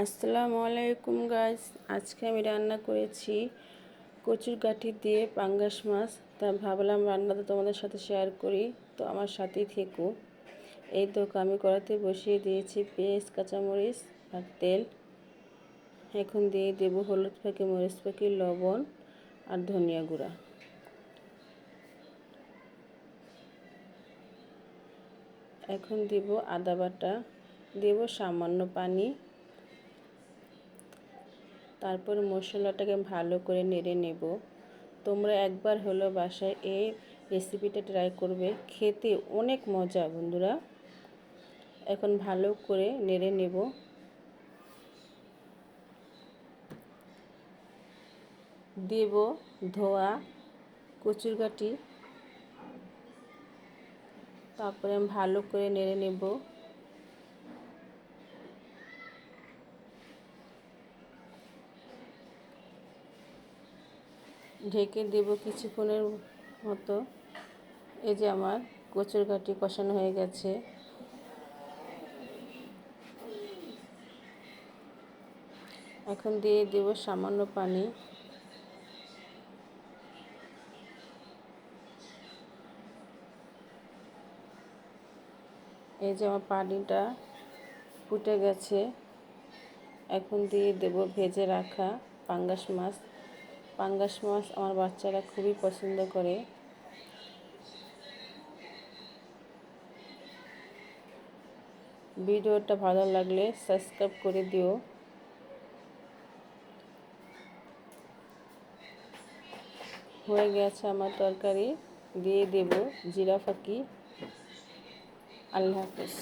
আসসালামু আলাইকুম গাইস। আজকে আমি রান্না করেছি কচুর গাঠি দিয়ে পাঙ্গাস মাছ। তা ভাবলাম রান্নাটা তোমাদের সাথে শেয়ার করি, তো আমার সাথেই থেকো। এই তো আমি কড়াইতে বসিয়ে দিয়েছি পেঁয়াজ, কাঁচামরিচ আর তেল। এখন দিয়ে দেবো হলুদ পাখি, মরিচ পাখি, লবণ আর ধনিয়া গুঁড়া। এখন দিব আদা বাটা, দেব সামান্য পানি। তারপর মশলাটাকে ভালো করে নেড়ে নেব। তোমরা একবার হলো বাসায় এই রেসিপিটা ট্রাই করবে, খেতে অনেক মজা বন্ধুরা। এখন ভালো করে নেড়ে নেব। দেব ধোয়া কচুর গাঠি, তারপরে ভালো করে নেড়ে নেব। ঢেকে দেব কিছুক্ষণের মতো। এই যে আমার কচুর গাঠি কষানো হয়ে গেছে। এখন দিয়ে দেব সামান্য পানি। এই যে আমার পানিটা ফুটে গেছে। এখন দিয়ে দেব ভেজে রাখা পাঙ্গাস মাছ। পাঙ্গাস মাছ আমার বাচ্চারা খুবই পছন্দ করে। ভিডিওটা ভালো লাগলে সাবস্ক্রাইব করে দিও। হয়ে গেছে আমার তরকারি, দিয়ে দেব জিরা ফাঁকি। আল্লাহ হাফেজ।